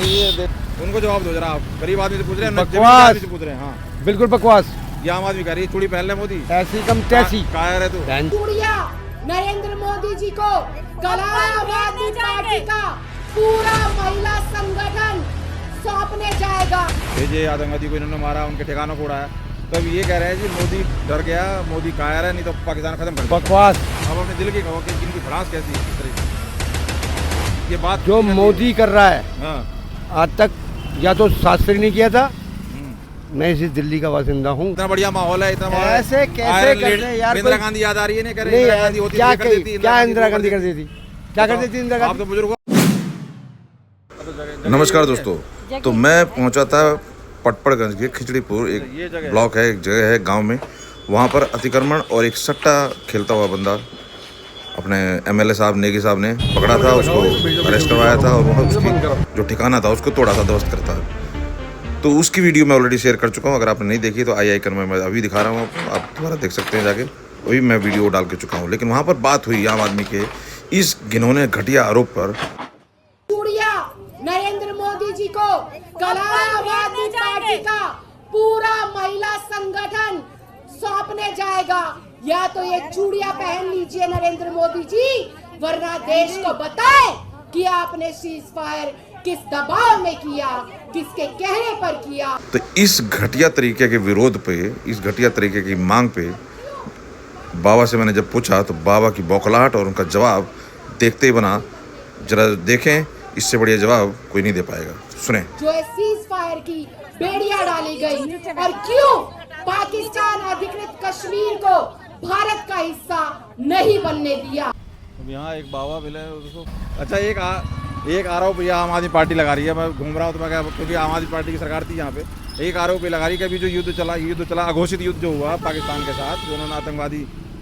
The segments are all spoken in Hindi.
ये उनको जवाब दो जरा, आप गरीब आदमी से पूछ रहे हैं, बकवास। आदमी से पूछ रहे हैं। हाँ बिल्कुल बकवास। ये आम आदमी कह रही है चूड़ी पहन ले मोदी, ऐसी कम तैसी। कायर है तू। चूड़िया नरेंद्र मोदी जी को गलाया आम आदमी पार्टी का पूरा महिला संगठन सौंपने जाएगा। भेजे आतंकवादी को इन्होंने मारा, उनके ठिकानों को उड़ाया, तो अब ये कह रहे हैं जी मोदी डर गया, मोदी कायर है, नहीं तो पाकिस्तान खत्म कर देगा। बकवास। अब अपने दिल की कहो कि इनकी भड़ास कैसी है, किस तरह की ये बात जो मोदी कर रहा है हाँ आज तक या तो शास्त्री ने किया था। मैं इसी दिल्ली का बासिंदा हूँ। इतना बढ़िया माहौल है, इतना माहौल है। ऐसे कैसे करते हैं यार? इंदिरा गांधी याद आ रही है, नहीं कह रहे नहीं, इंदिरा गांधी होती क्या ये कर देती, क्या इंदिरा गांधी कर देती? क्या कर देती इंदिरा आप गांधी? तो बुजुर्ग हो। नमस्कार दोस्तों, तो मैं पहुंचा था पटपड़गंज के खिचड़ीपुर, ये एक जगह है। ब्लॉक है, एक जगह है गांव में। वहां पर अतिक्रमण और एक सट्टा खेलता हुआ बंदा अपने एमएलए साहब नेगी साहब ने पकड़ा था, उसको अरेस्ट करवाया था और वहाँ उसकी जो ठिकाना था उसको तोड़ा था, ध्वस्त करता। तो उसकी वीडियो मैं ऑलरेडी शेयर कर चुका हूँ। अगर आपने नहीं देखी तो आई आइकन में मैं अभी दिखा रहा हूँ आपको, आप दोबारा देख सकते हैं जाके। वही मैं वीडियो डाल के चुका हूँ। लेकिन वहाँ पर बात हुई आम आदमी के इस घिनौने घटिया आरोप पर। चूड़िया नरेंद्र मोदी जी को गलाया आम आदमी पार्टी का पूरा महिला संगठन सौंपने जाएगा। या तो ये चूड़िया पहन लीजिए नरेंद्र मोदी जी, वरना देश को बताए कि आपने सीज फायर किस दबाव में किया, किसके कहने पर किया। तो इस घटिया तरीके के विरोध पे, इस घटिया तरीके की मांग पे बाबा से मैंने जब पूछा तो बाबा की बौखलाहट और उनका जवाब देखते ही बना। जरा देखें, इससे बढ़िया जवाब कोई नहीं दे पाएगा। सुने। जो सीज फायर की बेड़ियां डाली गई और क्यों पाकिस्तान अधिकृत कश्मीर को भारत का हिस्सा नहीं बनने दिया। अब यहाँ एक बाबा मिले उसको। अच्छा एक आरोप ये आम आदमी पार्टी लगा रही है। मैं घूम रहा हूँ तो मैं क्या, क्योंकि आम आदमी पार्टी की सरकार थी यहाँ पे, एक आरोप ये लगा रही है कि अभी जो युद्ध चला अघोषित युद्ध जो हुआ पाकिस्तान के साथ, जो उन्होंने आतंकवादी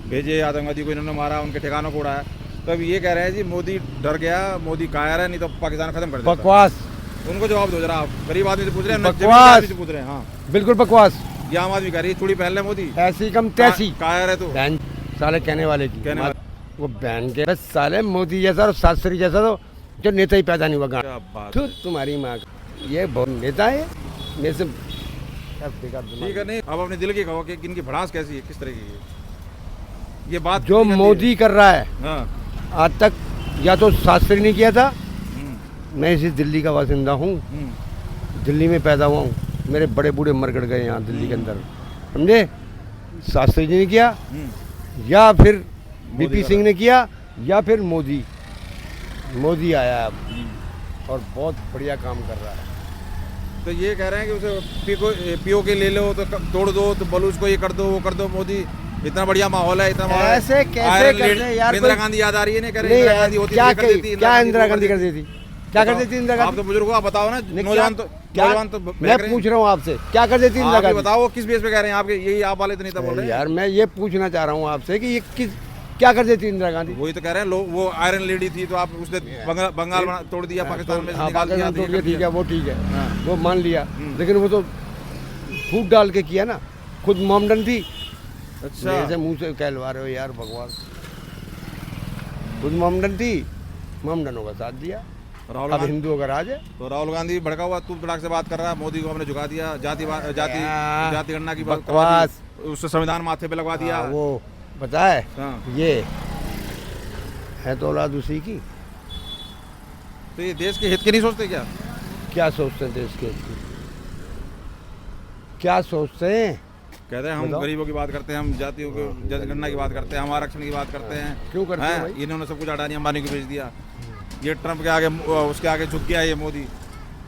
भेजे, आतंकवादी को इन्होंने मारा, उनके ठिकानों को उड़ाया, तो अब ये कह रहे हैं जी मोदी डर गया, मोदी कायर है, नहीं तो पाकिस्तान खत्म कर देगा। बकवास। उनको जवाब दो जरा, आप गरीब आदमी से पूछ रहे हैं, बकवास। आदमी से पूछ रहे हैं। हाँ बिल्कुल बकवास। ये आम आदमी कह रही है चूड़ी पहन ले मोदी, ऐसी कम तैसी। कायर है तू। बहन साले कहने वाले की कहने वाले। वो बहन के बस साले मोदी जैसा और शास्त्री जैसा तो जो नेता ही पैदा नहीं हुआ क्या बात। गाँव। तुम्हारी माँ का ये बहुत नेता है मेरे से। ठीक है, नहीं अब अपने दिल की कहो कि इनकी भड़ास कैसी है, किस तरह की है ये बात। जो मोदी कर रहा है हाँ आज तक या तो शास्त्री ने किया था। मैं इसी दिल्ली का बासिंदा हूँ, दिल्ली में पैदा हुआ हूँ। मेरे बड़े बूढ़े मर गड़ गए यहाँ दिल्ली के अंदर, समझे। शास्त्री जी ने किया या फिर बीपी सिंह ने किया या फिर मोदी आया अब और बहुत बढ़िया काम कर रहा है। तो ये कह रहे हैं कि उसे पीओ के ले लो, तो तोड़ दो, तो बलूच को ये कर दो, वो कर दो। मोदी इतना बढ़िया माहौल है, इतना माहौल है। ऐसे कैसे करते हैं यार? इंदिरा गांधी याद आ रही है, नहीं कह रहे इंदिरा गांधी होती ये कर देती, क्या इंदिरा गांधी कर देती? क्या कर देती इंदिरा आप गांधी? तो बुजुर्ग हो, आप बताओ ना। नौजवान तो मैं पूछ रहा हूँ आपसे, क्या कर देती इंदिरा आप गांधी? बताओ किस बेस पे कह रहे हैं? आपके यही आप वाले तो नहीं था बोल रहे हैं यार मैं ये पूछना चाह रहा हूँ आपसे कि ये क्या कर देती इंदिरा गांधी? वही तो कह रहे हैं लोग। वो आयरन लेडी थी तो आप उसने बंगाल तोड़ दिया, पाकिस्तान में से निकाल दिया। पाकिस्तान तोड़ दिया, ठीक है, वो ठीक है, हाँ। वो मान लिया। लेकिन वो तो फूट डाल के किया ना, खुद मोमडन थी। अच्छा, ऐसे मुंह से कहलवा रहे हो यार भगवान। खुद मोमडन थी, मोमडनों का साथ दिया। राहुल अब गांधी हिंदुओं का राज है। तो राहुल गांधी भड़का हुआ तू तड़ाक से बात कर रहा है। मोदी को हमने झुका दिया, जाति गणना की बात करवा दी, उससे संविधान माथे पे लगवा दिया। वो पता है हाँ। ये है तो औलाद उसी की। तो ये देश के हित के नहीं सोचते क्या? क्या सोचते हैं देश के हित की? क्या सोचते हैं? कहते हैं हम बताओ। गरीबों की बात करते हैं, हम जातियों की जनगणना की बात करते हैं, हम आरक्षण की बात करते हैं। क्यों करते हैं भाई? इन्होंने सब कुछ अडानी अंबानी को भेज दिया। ये ट्रम्प के आगे, उसके आगे झुक गया ये मोदी।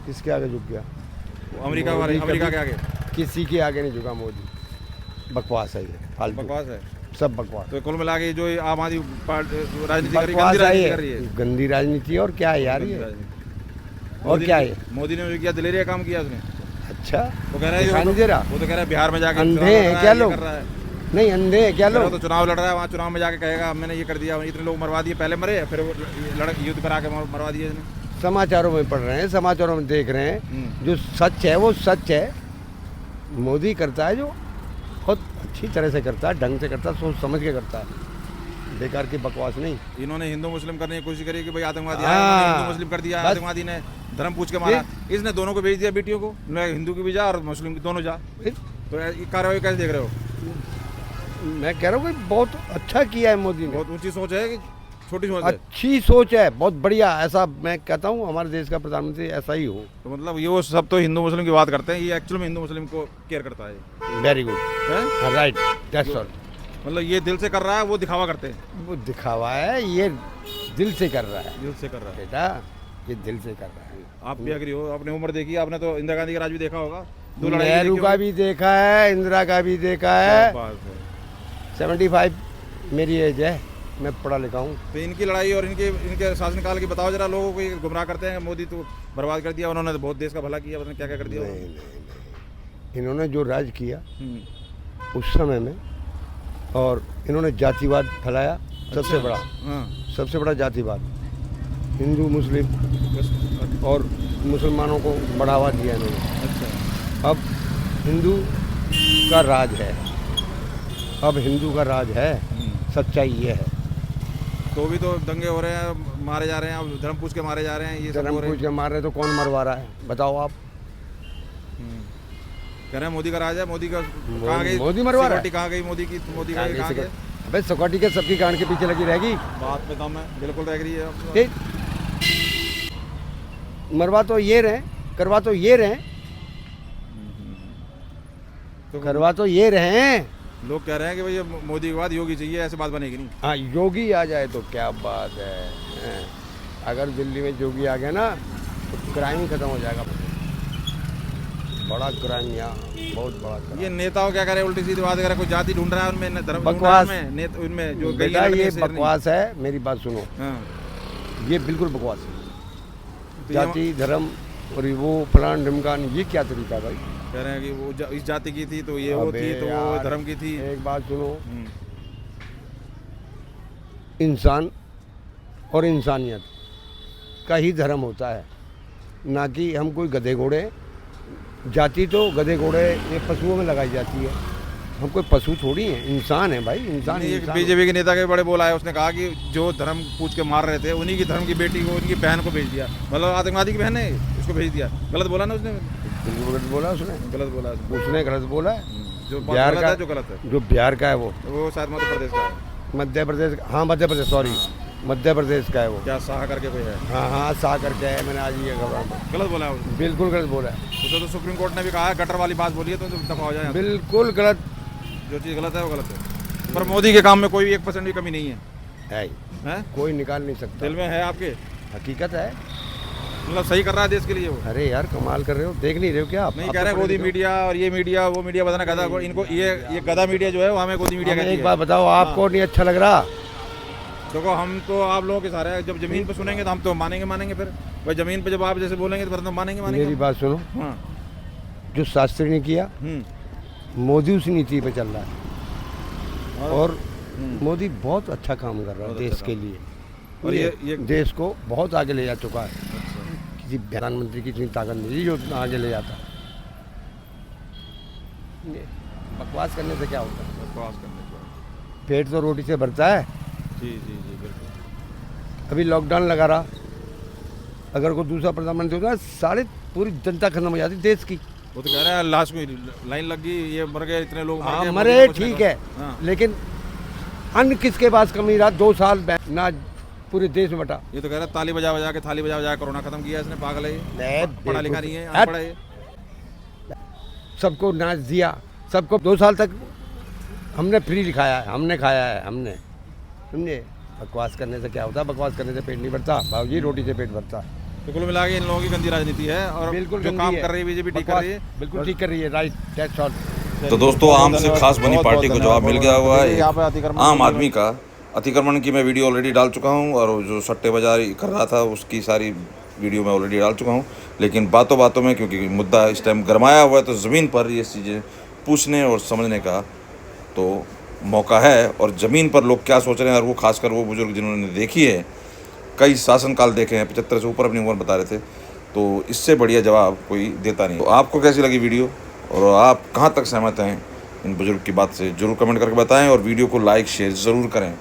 किसके आगे झुक गया? अमेरिका मोदी अमेरिका कभी के आगे किसी के आगे नहीं झुका मोदी। बकवास है ये, फालतू बकवास है। सब बकवास। तो कुल मिला के जो ये आम आदमी राजनीति कर रही है, बकवास गंदी है राजनीति ये, कर रही है। गंदी राजनीति। और क्या है यार गंदी ये? राजनीति। और क्या है? मोदी ने जो किया दिलेरिया काम किया उसने। अच्छा, वो कह रहा है दिखाई नहीं दे रहा। वो तो कह रहा है बिहार में जाके अंधे चुनाव लड़ हैं रहा क्या है, ये लोग? कर रहा है। नहीं अंधे हैं क्या कह रहा लोग? तो चुनाव लड़ रहा है, वहाँ चुनाव में जाके कहेगा मैंने ये कर दिया, इतने लोग मरवा दिए, पहले मरे फिर वो युद्ध करा के मरवा दिए इसने। समाचारों में पढ़ रहे हैं, समाचारों में देख रहे हैं, जो सच है वो सच है। मोदी करता है जो बहुत अच्छी तरह से करता है, ढंग से करता है, सोच समझ के करता है, बेकार की बकवास नहीं। इन्होंने हिंदू मुस्लिम करने की कोशिश करी कि भाई आतंकवादी हाँ। आए, हिंदू मुस्लिम कर दिया बस। आतंकवादी ने। धर्म पूछ के मारा, इसने दोनों को भेज दिया बेटियों को, न हिंदू की भी जा और मुस्लिम की दोनों जा। तो ये कार्रवाई कैसे देख रहे हो? मैं कह रहा हूँ कि बहुत अच्छा किया है मोदी ने। बहुत ऊंची सोच है कि छोटी सोच है? अच्छी सोच है, बहुत बढ़िया। ऐसा मैं कहता हूँ हमारे देश का प्रधानमंत्री ऐसा ही हो। तो मतलब ये वो सब तो हिंदू मुस्लिम की बात करते हैं, ये एक्चुअल में हिंदू मुस्लिम को केयर करता है। वेरी गुड, हैं? Right, that's all. मतलब ये दिल से कर रहा है, वो दिखावा करते हैं। वो दिखावा है, ये दिल से कर रहा है दिल से कर रहा है। बेटा, ये दिल से कर रहा है। आप भी एग्री हो? अपनी उम्र देखी आपने, तो इंदिरा गांधी का राज भी देखा होगा, 2 लड़ाई नेहरू का भी देखा है, इंदिरा का भी देखा है। 75 मेरी एज है, मैं पढ़ा लिखा हूँ। तो इनकी लड़ाई और इनके शासनकाल की बताओ जरा, लोगों को ये गुमराह करते हैं मोदी तो बर्बाद कर दिया, उन्होंने तो बहुत देश का भला किया, पता नहीं क्या क्या कर दिया। नहीं, इन्होंने जो राज किया हम्म। उस समय में, और इन्होंने जातिवाद फैलाया सबसे बड़ा, हाँ। सबसे बड़ा जातिवाद, हिंदू मुस्लिम और मुसलमानों को बढ़ावा दिया इन्होंने। अच्छा। अब हिंदू का राज है, अब हिंदू का राज है, सच्चाई ये है। तो भी तो दंगे हो रहे हैं, मारे जा रहे हैं, अब धर्म पूछ के मारे जा रहे हैं, ये सब धर्म हो रहे पूछ के मार रहे तो कौन मरवा रहा है बताओ आप? कह रहे हैं मोदी का राज है, मोदी का कहाँ गई? मोदी मरवा रहा है। सिक्योरिटी कहाँ गई मोदी की? मोदी का कहाँ गया? अबे सिक्योरिटी के सबकी गांड के पीछे लगी रहेगी। बात पे दम है, बिल्कुल एग्री है आपसे। ठीक, मरवा तो ये रहे, करवा तो ये रहे, तो करवा तो ये रहे हैं। लोग कह रहे हैं कि भैया मोदी के बाद योगी चाहिए, ऐसे बात बनेगी नहीं। हाँ, योगी आ जाए तो क्या बात है। हैं। अगर दिल्ली में योगी आ गया ना तो क्राइम खत्म हो जाएगा। बड़ा क्राइम यहाँ, बहुत बड़ा क्राइम। ये नेताओं क्या करे, उल्टी सीधी बात करे, कोई जाति ढूंढ रहा है उनमें, धर्म ढूंढ रहा बकवास। है उनमें जो बेटा गैया लड़के ये शेर नहीं। बकवास है, मेरी बात सुनो, हाँ। ये बिल्कुल बकवास है। तो ये जाति धर्म और वो फलान ढिमकान, ये क्या तरीका भाई? कह रहे हैं कि वो इस जाति की थी तो ये वो अबे थी, तो वो यार, धर्म की थी। एक बात सुनो, हम्म। इंसान और इंसानियत का ही धर्म होता है, ना कि हम कोई गधे घोड़े। जाति तो गधे घोड़े ये पशुओं में लगाई जाती है, हम कोई पशु थोड़ी हैं, इंसान है भाई, इंसान। एक बीजेपी के नेता के बड़े बोला है, उसने कहा कि जो धर्म पूछ के मार रहे थे उन्हीं की धर्म की बेटी को, उनकी बहन को भेज दिया, मतलब आतंकवादी की बहन है, उसको भेज दिया। गलत बोला ना उसने? गलत बोला उसने, गलत बोला उसने गलत बोला है। जो बिहार गलत का है, जो गलत है, जो बिहार का है वो शायद मध्य प्रदेश का है। मध्य प्रदेश, हाँ मध्य प्रदेश, सॉरी मध्य प्रदेश का है वो। क्या शाह करके कोई है? हाँ हाँ, सा करके है, मैंने आज ये खबर गलत बोला है उसने। बिल्कुल गलत बोला है, तो सुप्रीम कोर्ट ने भी कहा है, गटर वाली बात बोली है तो दफा हो जाए। बिल्कुल गलत जो चीज़ गलत है वो गलत है। पर मोदी के काम में कोई 1% भी कमी नहीं है, है, हैं? कोई निकाल नहीं सकता। दिल में है आपके, हकीकत है। मतलब सही कर रहा है देश के लिए वो। अरे यार कमाल कर रहे हो, देख नहीं रहे हो क्या आप? नहीं आप कह रहे तो गोदी पढ़े लिखे मीडिया और ये मीडिया वो मीडिया बताना गधा को, इनको ये गधा मीडिया जो है वो हमें गोदी हो। मीडिया हमें कहती एक है। बात बताओ, आपको नहीं अच्छा लग रहा? देखो हम तो आप लोगों के सारे जब जमीन पे सुनेंगे तो हम तो मानेंगे फिर भाई, जमीन पे जब आप जैसे बोलेंगे तो फिर तो मानेंगे। मेरी बात सुनो, हाँ। जो शास्त्री ने किया, मोदी उस नीति पे चल रहा है, और मोदी बहुत अच्छा काम कर रहा है देश के लिए, और ये देश को बहुत आगे ले जा चुका है। किसी प्रधानमंत्री की इतनी ताकत नहीं है जो उतना आगे ले जाता। बकवास करने से क्या होता है? बकवास करने को। पेट तो रोटी से भरता है। जी जी जी बिल्कुल। अभी लॉकडाउन लगा रहा, अगर कोई दूसरा प्रधानमंत्री होता सारे पूरी जनता खत्म हो जाती देश की। वो तो कह रहे हैं लास्ट में लाइन लग गई, ये मर गए, इतने लोग हाँ गए, मरे, कुछ नहीं ठीक कहा। है, हाँ। लेकिन अन्य किसके पास कमी रहा? 2 साल ना पूरे देश में बटा। ये तो कह रहा है ताली बजा बजा के, थाली बजा बजा के कोरोना खत्म किया इसने, पागल है ये। नहीं, पढ़ा लिखा नहीं है, हट। अनपढ़ है ये। सबको नाच दिया, सबको 2 साल तक हमने फ्री लिखाया है, हमने खाया है, हमने, समझे? बकवास करने से क्या होता है? बकवास करने से पेट नहीं भरता बाबूजी, रोटी से पेट भरता। तो कुल मिला के इन लोगों की गंदी राजनीति है, और बिल्कुल जो गंदी काम है। कर रही है बीजेपी ठीक कर रही है, बिल्कुल ठीक कर रही है, राइट, दैट्स ऑल। तो दोस्तों आम से खास बनी पार्टी को जवाब मिल गया हुआ है यहाँ पे अतिक्रमण आम आदमी का। अतिक्रमण की मैं वीडियो ऑलरेडी डाल चुका हूँ, और जो सट्टे बाजारी कर रहा था उसकी सारी वीडियो मैं ऑलरेडी डाल चुका हूँ। लेकिन बातों बातों में, क्योंकि मुद्दा इस टाइम गरमाया हुआ है, तो ज़मीन पर ये चीज़ें पूछने और समझने का तो मौका है। और ज़मीन पर लोग क्या सोच रहे हैं, और वो खासकर वो बुजुर्ग जिन्होंने देखी है, कई शासनकाल देखे हैं, 75 से ऊपर अपनी उम्र बता रहे थे, तो इससे बढ़िया जवाब कोई देता नहीं। तो आपको कैसी लगी वीडियो, और आप कहाँ तक सहमत हैं इन बुजुर्ग की बात से, ज़रूर कमेंट करके बताएं, और वीडियो को लाइक शेयर ज़रूर करें।